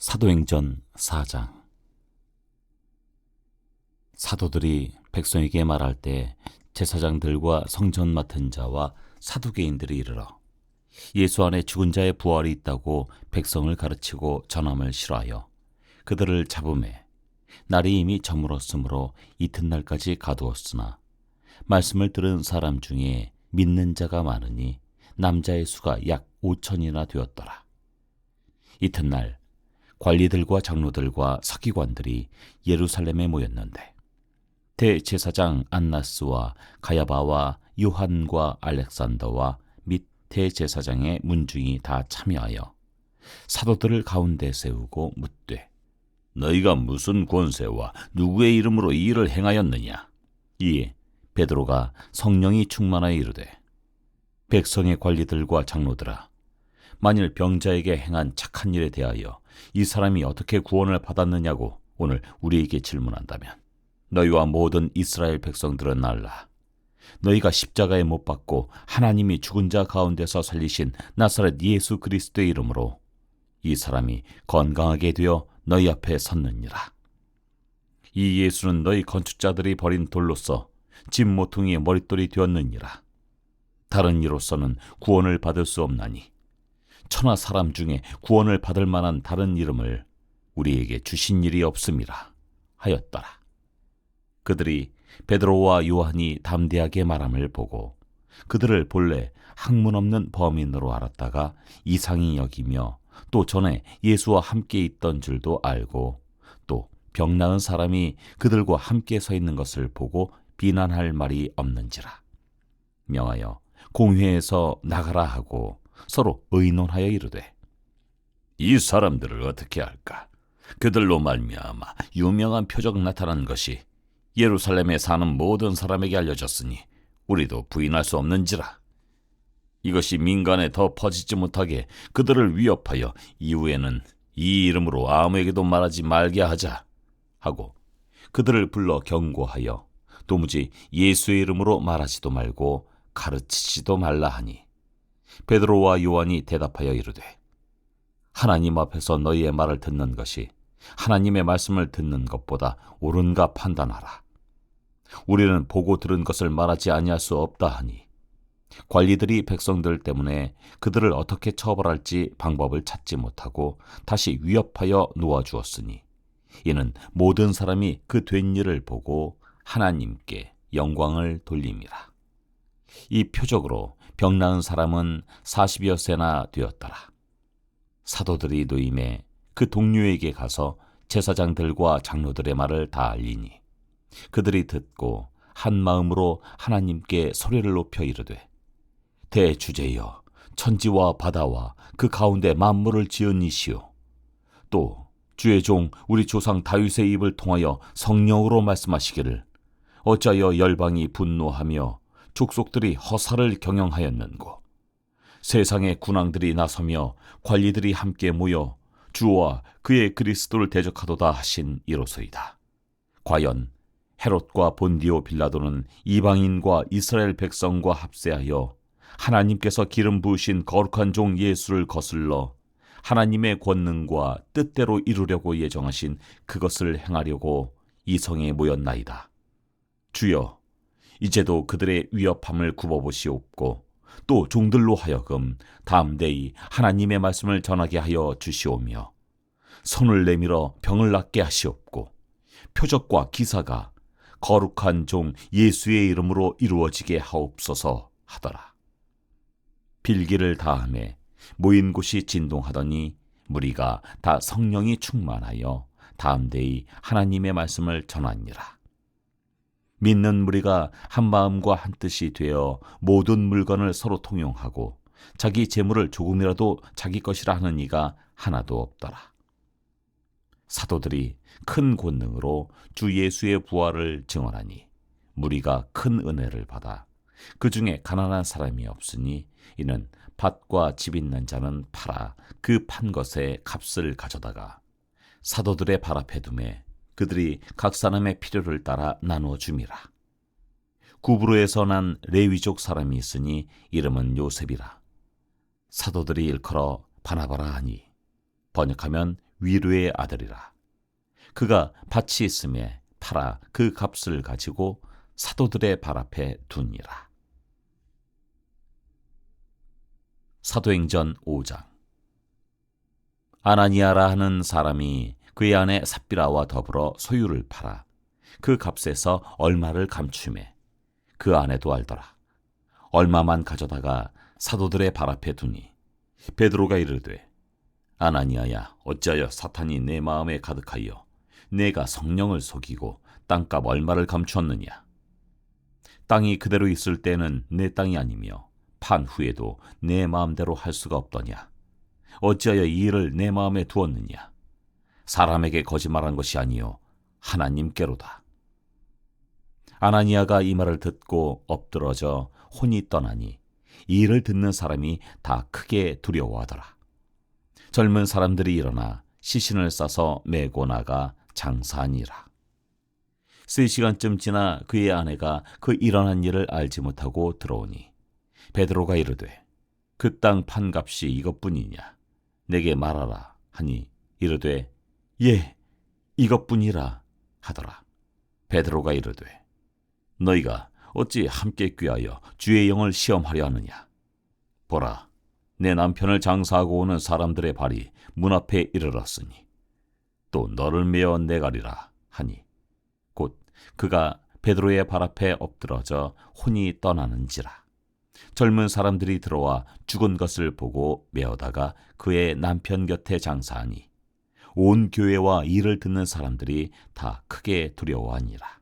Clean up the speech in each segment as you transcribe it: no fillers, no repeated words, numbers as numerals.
사도행전 4장. 사도들이 백성에게 말할 때 제사장들과 성전 맡은 자와 사두개인들이 이르러 예수 안에 죽은 자의 부활이 있다고 백성을 가르치고 전함을 싫어하여 그들을 잡음에 날이 이미 저물었으므로 이튿날까지 가두었으나 말씀을 들은 사람 중에 믿는 자가 많으니 남자의 수가 약 5천이나 되었더라. 이튿날 관리들과 장로들과 서기관들이 예루살렘에 모였는데 대제사장 안나스와 가야바와 요한과 알렉산더와 및 대제사장의 문중이 다 참여하여 사도들을 가운데 세우고 묻되, 너희가 무슨 권세와 누구의 이름으로 이 일을 행하였느냐? 이에 베드로가 성령이 충만하여 이르되, 백성의 관리들과 장로들아, 만일 병자에게 행한 착한 일에 대하여 이 사람이 어떻게 구원을 받았느냐고 오늘 우리에게 질문한다면 너희와 모든 이스라엘 백성들은 알라. 너희가 십자가에 못 박고 하나님이 죽은 자 가운데서 살리신 나사렛 예수 그리스도의 이름으로 이 사람이 건강하게 되어 너희 앞에 섰느니라. 이 예수는 너희 건축자들이 버린 돌로서 집 모퉁이의 머릿돌이 되었느니라. 다른 이로서는 구원을 받을 수 없나니 천하 사람 중에 구원을 받을 만한 다른 이름을 우리에게 주신 일이 없음이라 하였더라. 그들이 베드로와 요한이 담대하게 말함을 보고 그들을 본래 학문 없는 범인으로 알았다가 이상히 여기며 또 전에 예수와 함께 있던 줄도 알고 또 병 나은 사람이 그들과 함께 서 있는 것을 보고 비난할 말이 없는지라 명하여 공회에서 나가라 하고 서로 의논하여 이르되, 이 사람들을 어떻게 할까? 그들로 말미암아 유명한 표적 나타난 것이 예루살렘에 사는 모든 사람에게 알려졌으니 우리도 부인할 수 없는지라. 이것이 민간에 더 퍼지지 못하게 그들을 위협하여 이후에는 이 이름으로 아무에게도 말하지 말게 하자 하고 그들을 불러 경고하여 도무지 예수의 이름으로 말하지도 말고 가르치지도 말라 하니, 베드로와 요한이 대답하여 이르되, 하나님 앞에서 너희의 말을 듣는 것이 하나님의 말씀을 듣는 것보다 옳은가 판단하라. 우리는 보고 들은 것을 말하지 아니할 수 없다 하니, 관리들이 백성들 때문에 그들을 어떻게 처벌할지 방법을 찾지 못하고 다시 위협하여 놓아주었으니 이는 모든 사람이 그 된 일을 보고 하나님께 영광을 돌림이라. 이 표적으로 병 나은 사람은 40여 세나 되었더라. 사도들이 노임에 그 동료에게 가서 제사장들과 장로들의 말을 다 알리니 그들이 듣고 한 마음으로 하나님께 소리를 높여 이르되, 대주제여, 천지와 바다와 그 가운데 만물을 지은 이시오, 또 주의 종 우리 조상 다윗의 입을 통하여 성령으로 말씀하시기를, 어찌하여 열방이 분노하며 족속들이 허사를 경영하였는고, 세상의 군왕들이 나서며 관리들이 함께 모여 주와 그의 그리스도를 대적하도다 하신 이로소이다. 과연 헤롯과 본디오 빌라도는 이방인과 이스라엘 백성과 합세하여 하나님께서 기름 부으신 거룩한 종 예수를 거슬러 하나님의 권능과 뜻대로 이루려고 예정하신 그것을 행하려고 이 성에 모였나이다. 주여, 이제도 그들의 위협함을 굽어보시옵고 또 종들로 하여금 담대히 하나님의 말씀을 전하게 하여 주시오며 손을 내밀어 병을 낫게 하시옵고 표적과 기사가 거룩한 종 예수의 이름으로 이루어지게 하옵소서 하더라. 빌기를 다하매 모인 곳이 진동하더니 무리가 다 성령이 충만하여 담대히 하나님의 말씀을 전하니라. 믿는 무리가 한 마음과 한 뜻이 되어 모든 물건을 서로 통용하고 자기 재물을 조금이라도 자기 것이라 하는 이가 하나도 없더라. 사도들이 큰 권능으로 주 예수의 부활을 증언하니 무리가 큰 은혜를 받아 그 중에 가난한 사람이 없으니 이는 밭과 집 있는 자는 팔아 그 판 것의 값을 가져다가 사도들의 발 앞에 두매 그들이 각 사람의 필요를 따라 나누어 줌이라. 구브로에서 난 레위족 사람이 있으니 이름은 요셉이라. 사도들이 일컬어 바나바라 하니 번역하면 위루의 아들이라. 그가 밭이 있음에 팔아 그 값을 가지고 사도들의 발 앞에 두니라. 사도행전 5장. 아나니아라 하는 사람이 그의 아내 삽비라와 더불어 소유를 팔아 그 값에서 얼마를 감추매 그 아내도 알더라. 얼마만 가져다가 사도들의 발 앞에 두니 베드로가 이르되, 아나니아야, 어찌하여 사탄이 내 마음에 가득하여 내가 성령을 속이고 땅값 얼마를 감추었느냐? 땅이 그대로 있을 때는 내 땅이 아니며 판 후에도 내 마음대로 할 수가 없더냐? 어찌하여 이 일을 내 마음에 두었느냐? 사람에게 거짓말한 것이 아니요 하나님께로다. 아나니아가 이 말을 듣고 엎드러져 혼이 떠나니 이 일을 듣는 사람이 다 크게 두려워하더라. 젊은 사람들이 일어나 시신을 싸서 메고 나가 장사하니라. 3시간쯤 지나 그의 아내가 그 일어난 일을 알지 못하고 들어오니 베드로가 이르되, 그 땅 판값이 이것뿐이냐? 내게 말하라 하니 이르되, 예, 이것뿐이라 하더라. 베드로가 이르되, 너희가 어찌 함께 꾀하여 주의 영을 시험하려 하느냐? 보라, 내 남편을 장사하고 오는 사람들의 발이 문 앞에 이르렀으니 또 너를 메어 내가리라 하니 곧 그가 베드로의 발 앞에 엎드러져 혼이 떠나는지라. 젊은 사람들이 들어와 죽은 것을 보고 메어다가 그의 남편 곁에 장사하니 온 교회와 이를 듣는 사람들이 다 크게 두려워하니라.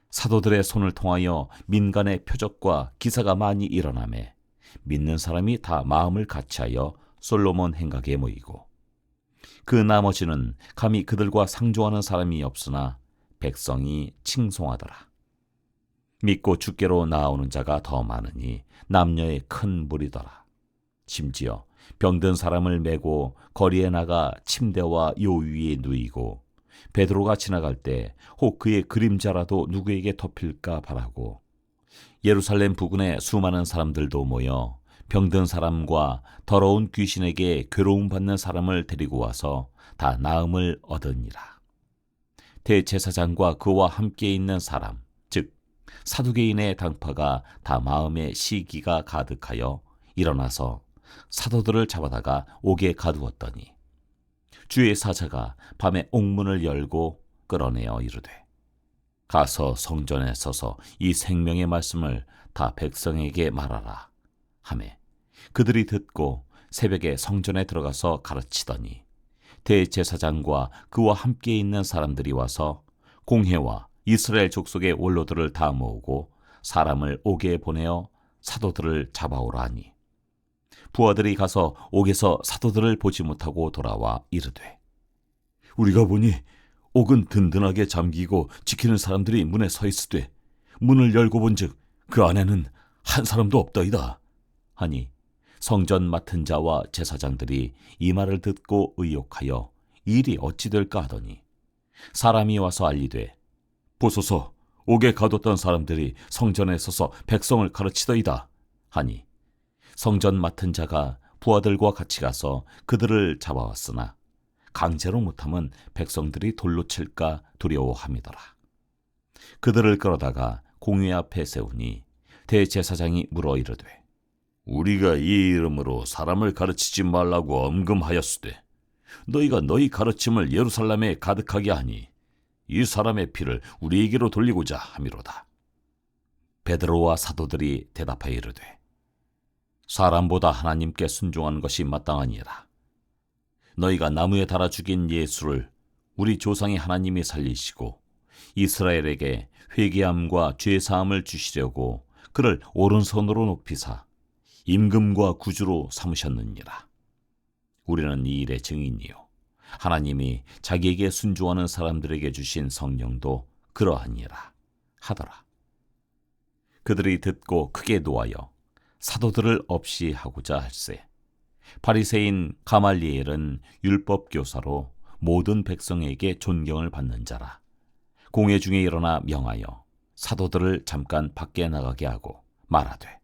사도들의 손을 통하여 민간의 표적과 기사가 많이 일어나매 믿는 사람이 다 마음을 같이하여 솔로몬 행각에 모이고, 그 나머지는 감히 그들과 상조하는 사람이 없으나 백성이 칭송하더라. 믿고 주께로 나아오는 자가 더 많으니 남녀의 큰 무리더라. 심지어 병든 사람을 메고 거리에 나가 침대와 요 위에 누이고 베드로가 지나갈 때 혹 그의 그림자라도 누구에게 덮일까 바라고, 예루살렘 부근에 수많은 사람들도 모여 병든 사람과 더러운 귀신에게 괴로움 받는 사람을 데리고 와서 다 나음을 얻으니라. 대제사장과 그와 함께 있는 사람, 즉 사두개인의 당파가 다 마음에 시기가 가득하여 일어나서 사도들을 잡아다가 옥에 가두었더니 주의 사자가 밤에 옥문을 열고 끌어내어 이르되, 가서 성전에 서서 이 생명의 말씀을 다 백성에게 말하라 하매 그들이 듣고 새벽에 성전에 들어가서 가르치더니 대제사장과 그와 함께 있는 사람들이 와서 공회와 이스라엘 족속의 원로들을 다 모으고 사람을 옥에 보내어 사도들을 잡아오라 하니, 부하들이 가서 옥에서 사도들을 보지 못하고 돌아와 이르되, 우리가 보니 옥은 든든하게 잠기고 지키는 사람들이 문에 서 있으되 문을 열고 본즉 그 안에는 한 사람도 없더이다 하니, 성전 맡은 자와 제사장들이 이 말을 듣고 의욕하여 일이 어찌 될까 하더니 사람이 와서 알리되, 보소서, 옥에 가뒀던 사람들이 성전에 서서 백성을 가르치더이다 하니, 성전 맡은 자가 부하들과 같이 가서 그들을 잡아왔으나 강제로 못하면 백성들이 돌로 칠까 두려워함이더라. 그들을 끌어다가 공회 앞에 세우니 대제사장이 물어 이르되, 우리가 이 이름으로 사람을 가르치지 말라고 엄금하였으되 너희가 너희 가르침을 예루살렘에 가득하게 하니 이 사람의 피를 우리에게로 돌리고자 함이로다. 베드로와 사도들이 대답하여 이르되, 사람보다 하나님께 순종하는 것이 마땅하니라. 너희가 나무에 달아 죽인 예수를 우리 조상의 하나님이 살리시고 이스라엘에게 회개함과 죄사함을 주시려고 그를 오른손으로 높이사 임금과 구주로 삼으셨느니라. 우리는 이 일의 증인이요 하나님이 자기에게 순종하는 사람들에게 주신 성령도 그러하니라 하더라. 그들이 듣고 크게 노하여 사도들을 없이 하고자 할세, 바리새인 가말리엘은 율법 교사로 모든 백성에게 존경을 받는 자라. 공회 중에 일어나 명하여 사도들을 잠깐 밖에 나가게 하고 말하되,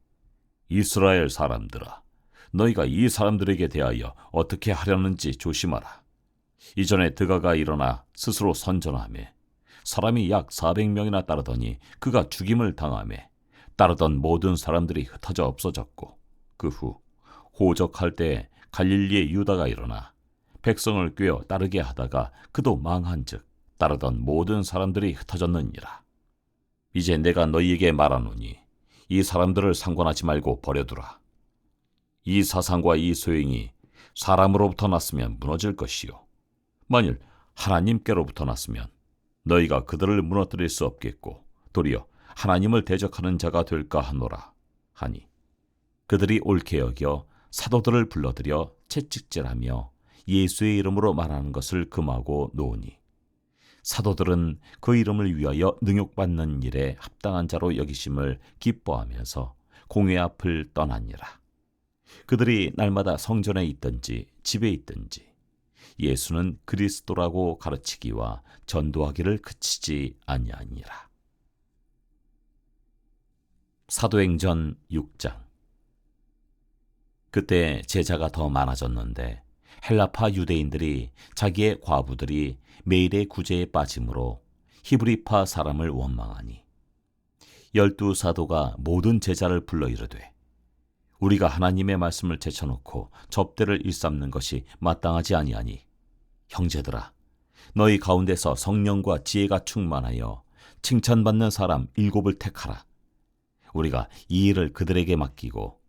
이스라엘 사람들아, 너희가 이 사람들에게 대하여 어떻게 하려는지 조심하라. 이전에 드가가 일어나 스스로 선전하매 사람이 약 400명이나 따르더니 그가 죽임을 당하매 따르던 모든 사람들이 흩어져 없어졌고, 그 후 호적할 때 갈릴리의 유다가 일어나 백성을 꾀어 따르게 하다가 그도 망한즉 따르던 모든 사람들이 흩어졌느니라. 이제 내가 너희에게 말하노니 이 사람들을 상관하지 말고 버려두라. 이 사상과 이 소행이 사람으로부터 났으면 무너질 것이요, 만일 하나님께로부터 났으면 너희가 그들을 무너뜨릴 수 없겠고 도리어 하나님을 대적하는 자가 될까 하노라 하니, 그들이 옳게 여겨 사도들을 불러들여 채찍질하며 예수의 이름으로 말하는 것을 금하고 놓으니, 사도들은 그 이름을 위하여 능욕받는 일에 합당한 자로 여기심을 기뻐하면서 공회 앞을 떠나니라. 그들이 날마다 성전에 있든지 집에 있든지 예수는 그리스도라고 가르치기와 전도하기를 그치지 아니하니라. 사도행전 6장. 그때 제자가 더 많아졌는데 헬라파 유대인들이 자기의 과부들이 매일의 구제에 빠짐으로 히브리파 사람을 원망하니, 12 사도가 모든 제자를 불러 이르되, 우리가 하나님의 말씀을 제쳐놓고 접대를 일삼는 것이 마땅하지 아니하니, 형제들아, 너희 가운데서 성령과 지혜가 충만하여 칭찬받는 사람 7을 택하라. 우리가 이 일을 그들에게 맡기고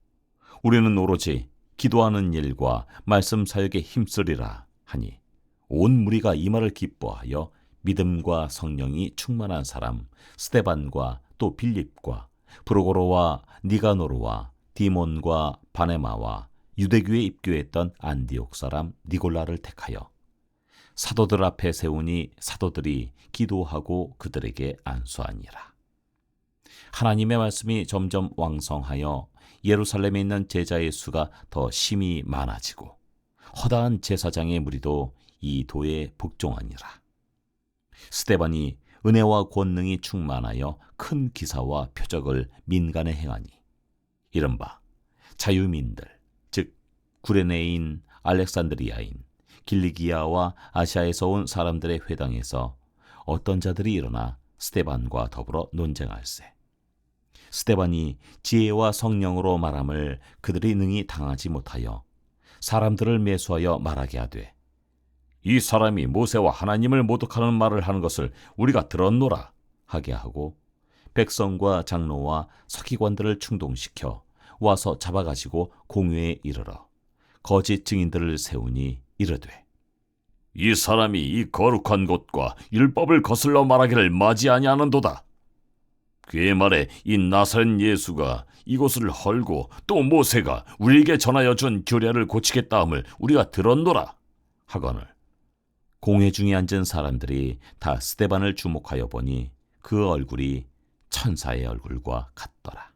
우리는 오로지 기도하는 일과 말씀 사역에 힘쓰리라 하니, 온 무리가 이 말을 기뻐하여 믿음과 성령이 충만한 사람 스데반과 또 빌립과 브로고로와 니가노르와 디몬과 바네마와 유대교에 입교했던 안디옥 사람 니골라를 택하여 사도들 앞에 세우니, 사도들이 기도하고 그들에게 안수하니라. 하나님의 말씀이 점점 왕성하여 예루살렘에 있는 제자의 수가 더 심히 많아지고 허다한 제사장의 무리도 이 도에 복종하니라. 스데반이 은혜와 권능이 충만하여 큰 기사와 표적을 민간에 행하니, 이른바 자유민들, 즉 구레네인, 알렉산드리아인, 길리기아와 아시아에서 온 사람들의 회당에서 어떤 자들이 일어나 스데반과 더불어 논쟁할세. 스데반이 지혜와 성령으로 말함을 그들이 능히 당하지 못하여 사람들을 매수하여 말하게 하되, 이 사람이 모세와 하나님을 모독하는 말을 하는 것을 우리가 들었노라 하게 하고, 백성과 장로와 서기관들을 충동시켜 와서 잡아가지고 공회에 이르러 거짓 증인들을 세우니 이르되, 이 사람이 이 거룩한 곳과 율법을 거슬러 말하기를 마지 아니하는도다. 그의 말에 이 나사렛 예수가 이곳을 헐고 또 모세가 우리에게 전하여 준 규례를 고치겠다 함을 우리가 들었노라 하거늘, 공회 중에 앉은 사람들이 다 스데반을 주목하여 보니 그 얼굴이 천사의 얼굴과 같더라.